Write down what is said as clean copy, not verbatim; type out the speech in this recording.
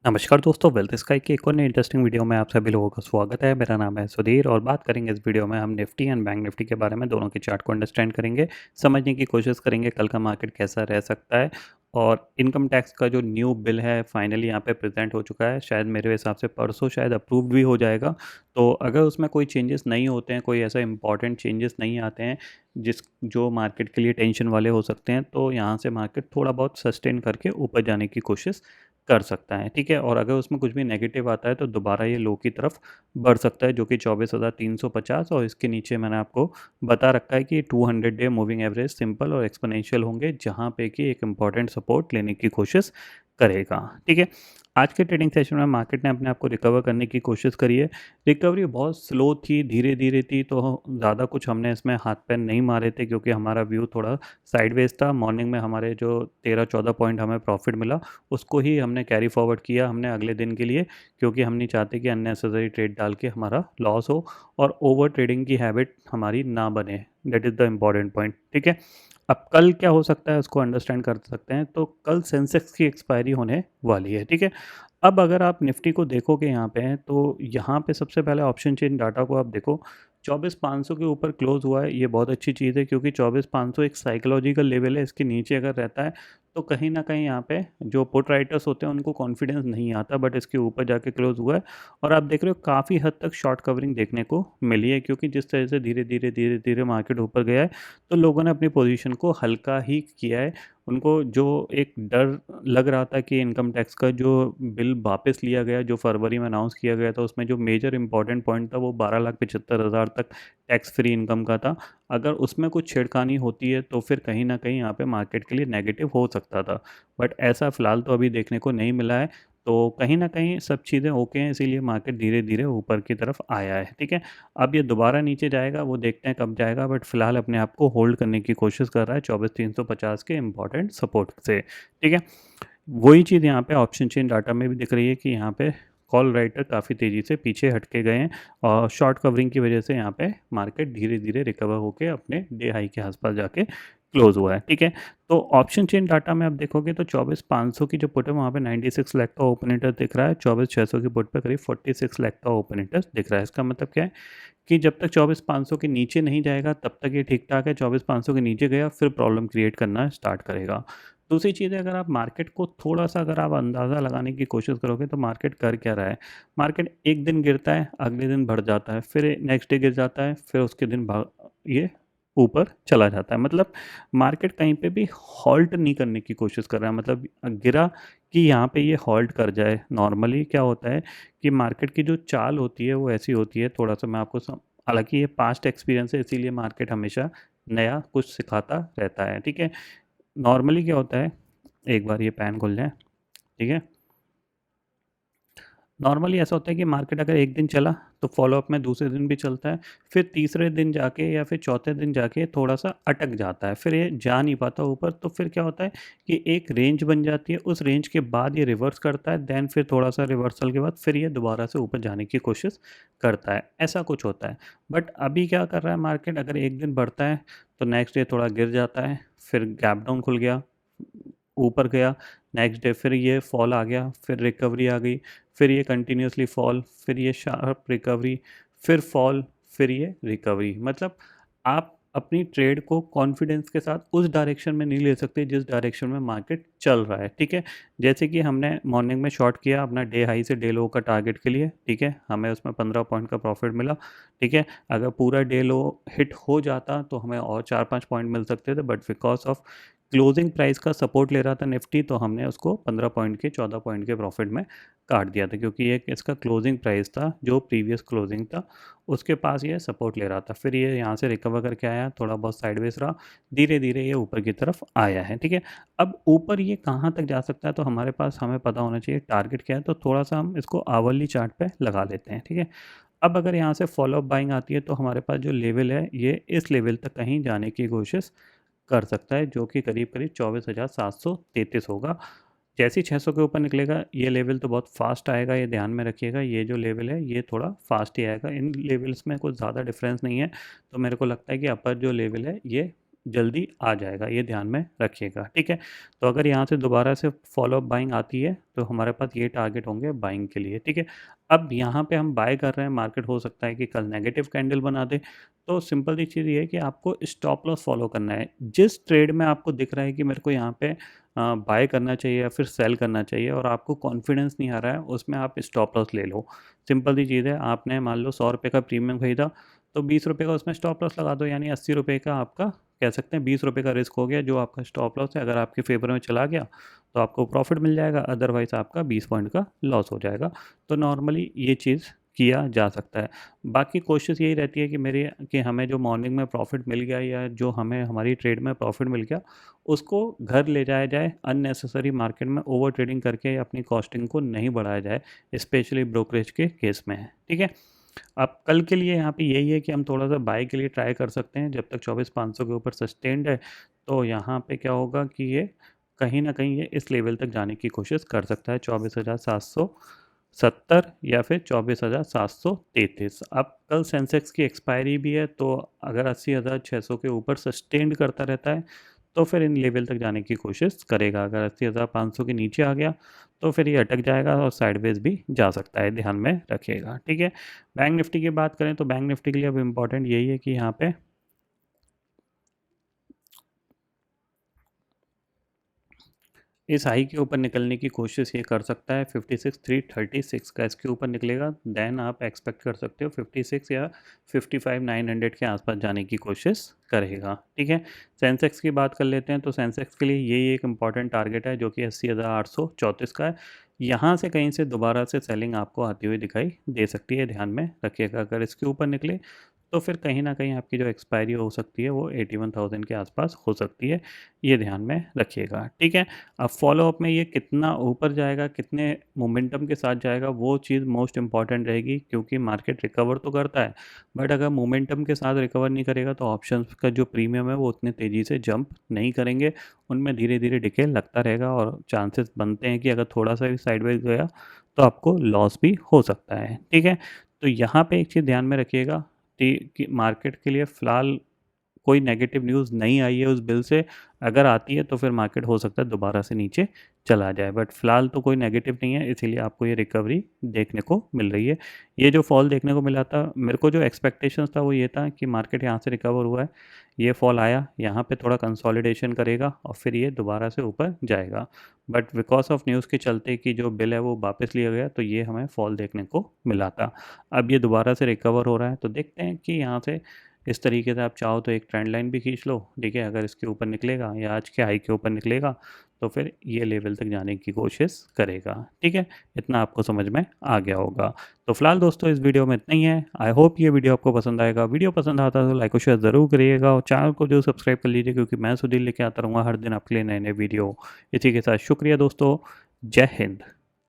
नमस्कार दोस्तों, wealth sky की एक और नई इंटरेस्टिंग वीडियो में आप सभी लोगों का स्वागत है। मेरा नाम है सुधीर और बात करेंगे इस वीडियो में हम निफ्टी एंड बैंक निफ्टी के बारे में। दोनों के चार्ट को अंडरस्टैंड करेंगे, समझने की कोशिश करेंगे कल का मार्केट कैसा रह सकता है। और इनकम टैक्स का जो न्यू बिल है फाइनली यहाँ पे प्रेजेंट हो चुका है, शायद मेरे हिसाब से परसों शायद अप्रूव भी हो जाएगा। तो अगर उसमें कोई चेंजेस नहीं होते हैं, कोई ऐसा इंपॉर्टेंट चेंजेस नहीं आते हैं जो मार्केट के लिए टेंशन वाले हो सकते हैं, तो यहाँ से मार्केट थोड़ा बहुत सस्टेन करके ऊपर जाने की कोशिश कर सकता है, ठीक है। और अगर उसमें कुछ भी नेगेटिव आता है तो दोबारा ये लो की तरफ बढ़ सकता है, जो कि 24,350 और इसके नीचे मैंने आपको बता रखा है कि 200 डे मूविंग एवरेज सिंपल और एक्सपोनेंशियल होंगे, जहां पे कि एक इम्पॉर्टेंट सपोर्ट लेने की कोशिश करेगा, ठीक है। आज के ट्रेडिंग सेशन में मार्केट ने अपने आप को रिकवर करने की कोशिश करी है। रिकवरी बहुत स्लो थी, धीरे धीरे थी, तो ज़्यादा कुछ हमने इसमें हाथ पैर नहीं मारे थे, क्योंकि हमारा व्यू थोड़ा साइडवेज था। मॉर्निंग में हमारे जो 13-14 पॉइंट हमें प्रॉफिट मिला, उसको ही हमने कैरी फॉरवर्ड किया हमने अगले दिन के लिए, क्योंकि हम नहीं चाहते कि अननेसेसरी ट्रेड डाल के हमारा लॉस हो और ओवर ट्रेडिंग की हैबिट हमारी ना बने। That is the important point, ठीक है। अब कल क्या हो सकता है उसको अंडरस्टैंड कर सकते हैं। तो कल सेंसेक्स की एक्सपायरी होने वाली है, ठीक है। अब अगर आप निफ्टी को देखोगे यहाँ पे हैं, तो यहाँ पे सबसे पहले ऑप्शन चेन डाटा को आप देखो। 24,500 के ऊपर क्लोज हुआ है, ये बहुत अच्छी चीज़ है, क्योंकि 24,500 एक साइकोलॉजिकल लेवल है। इसके नीचे अगर रहता है तो कहीं ना कहीं यहाँ पे जो पुट राइटर्स होते हैं उनको कॉन्फिडेंस नहीं आता, बट इसके ऊपर जाके क्लोज हुआ है। और आप देख रहे हो काफ़ी हद तक शॉर्ट कवरिंग देखने को मिली है, क्योंकि जिस तरह से धीरे धीरे धीरे धीरे मार्केट ऊपर गया है, तो लोगों ने अपनी पोजीशन को हल्का ही किया है। उनको जो एक डर लग रहा था कि इनकम टैक्स का जो बिल वापस लिया गया, जो फरवरी में अनाउंस किया गया था, उसमें जो मेजर इंपॉर्टेंट पॉइंट था वो 12,75,000 तक टैक्स फ्री इनकम का था। अगर उसमें कुछ छेड़खानी होती है तो फिर कहीं ना कहीं यहाँ पे मार्केट के लिए नेगेटिव हो सकता था, बट ऐसा फ़िलहाल तो अभी देखने को नहीं मिला है। तो कहीं न कहीं सब चीज़ें ओके हैं, इसीलिए मार्केट धीरे-धीरे ऊपर की तरफ आया है, ठीक है। अब ये दोबारा नीचे जाएगा, वो देखते हैं कब जाएगा, बट फिलहाल अपने आप को होल्ड करने की कोशिश कर रहा है 24,350 के इम्पोर्टेंट सपोर्ट से, ठीक है। वही चीज़ यहाँ पे ऑप्शन चेन डाटा में भी दिख रही है कि यहाँ पे कॉल राइटर काफ़ी तेज़ी से पीछे हट के गए हैं और शॉर्ट कवरिंग की वजह से यहाँ पे मार्केट धीरे-धीरे रिकवर होके अपने डे हाई के आस-पास जाके क्लोज़ हुआ है, ठीक है। तो ऑप्शन चेन डाटा में आप देखोगे तो 24,500 की जो पुट है वहाँ पे 96 लाख का ओपन इंटरेस्ट दिख रहा है, 24,600 की पुट पे करीब 46 लाख का ओपन इंटरेस्ट दिख रहा है। इसका मतलब क्या है कि जब तक 24,500 के नीचे नहीं जाएगा तब तक ये ठीक-ठाक है, 24,500 के नीचे गया फिर प्रॉब्लम क्रिएट करना स्टार्ट करेगा। दूसरी चीज़ है, अगर आप मार्केट को थोड़ा-सा अगर आप अंदाज़ा लगाने की कोशिश करोगे तो मार्केट कर क्या रहा है? मार्केट एक दिन गिरता है, अगले दिन बढ़ जाता है, फिर नेक्स्ट डे गिर जाता है, फिर उसके दिन ये ऊपर चला जाता है। मतलब मार्केट कहीं पे भी हॉल्ट नहीं करने की कोशिश कर रहा है, मतलब गिरा कि यहाँ पे ये हॉल्ट कर जाए। नॉर्मली क्या होता है कि मार्केट की जो चाल होती है वो ऐसी होती है, थोड़ा-सा मैं आपको हालाँकि ये पास्ट एक्सपीरियंस है, इसीलिए मार्केट हमेशा नया कुछ सिखाता रहता है, ठीक है। नॉर्मली क्या होता है, एक बार ये पैन खुल जाए, ठीक है। नॉर्मली ऐसा होता है कि मार्केट अगर एक दिन चला तो फॉलोअप में दूसरे दिन भी चलता है, फिर तीसरे दिन जाके या फिर चौथे दिन जाके थोड़ा-सा अटक जाता है, फिर ये जा नहीं पाता ऊपर। तो फिर क्या होता है कि एक रेंज बन जाती है, उस रेंज के बाद ये रिवर्स करता है, देन फिर थोड़ा-सा रिवर्सल के बाद फिर ये दोबारा से ऊपर जाने की कोशिश करता है, ऐसा कुछ होता है। बट अभी क्या कर रहा है मार्केट, अगर एक दिन बढ़ता है तो नेक्स्ट डे थोड़ा गिर जाता है, फिर गैप डाउन खुल गया, ऊपर गया, नेक्स्ट डे फिर ये फॉल आ गया, फिर रिकवरी आ गई, फिर ये कंटिन्यूअसली फॉल, फिर ये शार्प रिकवरी, फिर फॉल, फिर ये रिकवरी। मतलब आप अपनी ट्रेड को कॉन्फिडेंस के साथ उस डायरेक्शन में नहीं ले सकते जिस डायरेक्शन में मार्केट चल रहा है, ठीक है। जैसे कि हमने मॉर्निंग में शॉर्ट किया अपना डे हाई से डे लो का टारगेट के लिए, ठीक है, हमें उसमें 15 पॉइंट का प्रॉफिट मिला, ठीक है। अगर पूरा डे लो हिट हो जाता तो हमें और 4-5 पॉइंट मिल सकते थे, but because of closing price का सपोर्ट ले रहा था निफ्टी, तो हमने उसको 15 पॉइंट के 14 पॉइंट के प्रॉफिट में काट दिया था, क्योंकि एक इसका क्लोजिंग प्राइस था जो प्रीवियस क्लोजिंग था उसके पास ये सपोर्ट ले रहा था। फिर ये यहाँ से रिकवर करके आया, थोड़ा बहुत साइडवेज रहा, धीरे धीरे ये ऊपर की तरफ आया है, ठीक है। अब ऊपर ये कहाँ तक जा सकता है, तो हमारे पास हमें पता होना चाहिए टारगेट क्या है। तो थोड़ा सा हम इसको आवरली चार्ट पे लगा लेते हैं, ठीक है। अब अगर यहाँ से फॉलोअप बाइंग आती है तो हमारे पास जो लेवल है ये इस लेवल तक कहीं जाने की कोशिश कर सकता है, जो कि करीब-करीब 24,733 होगा। जैसे ही 600 के ऊपर निकलेगा ये लेवल तो बहुत फास्ट आएगा, ये ध्यान में रखिएगा। ये जो लेवल है ये थोड़ा फास्ट ही आएगा, इन लेवल्स में कुछ ज़्यादा डिफरेंस नहीं है। तो मेरे को लगता है कि अपर जो लेवल है ये जल्दी आ जाएगा, ये ध्यान में रखिएगा, ठीक है। तो अगर यहाँ से दोबारा से फॉलो अप बाइंग आती है तो हमारे पास ये टारगेट होंगे बाइंग के लिए, ठीक है। अब यहाँ पे हम बाय कर रहे हैं, मार्केट हो सकता है कि कल नेगेटिव कैंडल बना दे, तो सिंपल सी चीज़ ये है कि आपको स्टॉप लॉस फॉलो करना है। जिस ट्रेड में आपको दिख रहा है कि मेरे को यहाँ पे बाय करना चाहिए या फिर सेल करना चाहिए और आपको कॉन्फिडेंस नहीं आ रहा है, उसमें आप स्टॉप लॉस ले लो। सिंपल सी चीज़ है, आपने मान लो 100 रुपये का प्रीमियम खरीदा, तो 20 रुपये का उसमें स्टॉप लॉस लगा दो, यानी 80 रुपये का आपका कह सकते हैं 20 रुपये का रिस्क हो गया जो आपका स्टॉप लॉस है। अगर आपके फेवर में चला गया तो आपको प्रॉफिट मिल जाएगा, अदरवाइज़ आपका 20 पॉइंट का लॉस हो जाएगा। तो नॉर्मली ये चीज़ किया जा सकता है। बाकी कोशिश यही रहती है कि हमें जो मॉर्निंग में प्रॉफिट मिल गया या जो हमें हमारी ट्रेड में प्रॉफिट मिल गया, उसको घर ले जाया जाए, अननेसेसरी मार्केट में ओवर ट्रेडिंग करके अपनी कॉस्टिंग को नहीं बढ़ाया जाए, स्पेशली ब्रोकरेज के केस में, ठीक है। अब कल के लिए यहाँ पे यही है कि हम थोड़ा सा बाय के लिए ट्राई कर सकते हैं, जब तक 24,500 के ऊपर सस्टेन्ड है तो यहाँ पे क्या होगा कि ये कहीं ना कहीं ये इस लेवल तक जाने की कोशिश कर सकता है, 24,770 या फिर 24,733। अब कल सेंसेक्स की एक्सपायरी भी है, तो अगर 80,600 के ऊपर सस्टेन्ड करता रहता है तो फिर इन लेवल तक जाने की कोशिश करेगा। अगर 80,500 के नीचे आ गया तो फिर ये अटक जाएगा और साइडवेज भी जा सकता है, ध्यान में रखिएगा, ठीक है। बैंक निफ्टी की बात करें तो बैंक निफ्टी के लिए अब इम्पॉर्टेंट यही है कि यहाँ पे इस हाई के ऊपर निकलने की कोशिश ये कर सकता है, 56,336 का इसके ऊपर निकलेगा, देन आप एक्सपेक्ट कर सकते हो 56 या 55,900 के आसपास जाने की कोशिश करेगा, ठीक है। सेंसेक्स की बात कर लेते हैं तो सेंसेक्स के लिए यही एक इम्पॉर्टेंट टारगेट है जो कि 80,834 का है। यहाँ से कहीं से दोबारा से सेलिंग आपको आती हुई दिखाई दे सकती है, ध्यान में रखिएगा। अगर इसके ऊपर निकले तो फिर कहीं ना कहीं आपकी जो एक्सपायरी हो सकती है वो 81,000 के आसपास हो सकती है, ये ध्यान में रखिएगा, ठीक है। अब फॉलोअप में ये कितना ऊपर जाएगा, कितने मोमेंटम के साथ जाएगा, वो चीज़ मोस्ट इंपॉर्टेंट रहेगी, क्योंकि मार्केट रिकवर तो करता है बट अगर मोमेंटम के साथ रिकवर नहीं करेगा तो ऑप्शंस का जो प्रीमियम है वो उतने तेज़ी से जंप नहीं करेंगे, उनमें धीरे धीरे डिके लगता रहेगा और चांसेस बनते हैं कि अगर थोड़ा सा भी साइडवेज गया तो आपको लॉस भी हो सकता है, ठीक है। तो यहाँ पे एक चीज़ ध्यान में रखिएगा कि मार्केट के लिए फ़िलहाल कोई नेगेटिव न्यूज़ नहीं आई है उस बिल से, अगर आती है तो फिर मार्केट हो सकता है दोबारा से नीचे चला जाए, बट फिलहाल तो कोई नेगेटिव नहीं है, इसीलिए आपको ये रिकवरी देखने को मिल रही है। ये जो फॉल देखने को मिला था, मेरे को जो एक्सपेक्टेशंस था वो ये था कि मार्केट यहाँ से रिकवर हुआ है, ये फॉल आया, यहाँ पे थोड़ा कंसोलिडेशन करेगा और फिर ये दोबारा से ऊपर जाएगा, बट बिकॉज ऑफ न्यूज़ के चलते कि जो बिल है वो वापस लिया गया तो ये हमें फॉल देखने को मिला था। अब ये दोबारा से रिकवर हो रहा है तो देखते हैं कि यहाँ से इस तरीके से आप चाहो तो एक ट्रेंड लाइन भी खींच लो, ठीक है। अगर इसके ऊपर निकलेगा या आज के हाई के ऊपर निकलेगा तो फिर ये लेवल तक जाने की कोशिश करेगा, ठीक है। इतना आपको समझ में आ गया होगा। तो फिलहाल दोस्तों इस वीडियो में इतना ही है। आई होप ये वीडियो आपको पसंद आएगा। वीडियो पसंद आता है तो लाइक और शेयर ज़रूर करिएगा और चैनल को जो सब्सक्राइब कर लीजिए, क्योंकि मैं सुधीर लेके आता रहूँगा हर दिन आपके लिए नए नए वीडियो। इसी के साथ शुक्रिया दोस्तों, जय हिंद।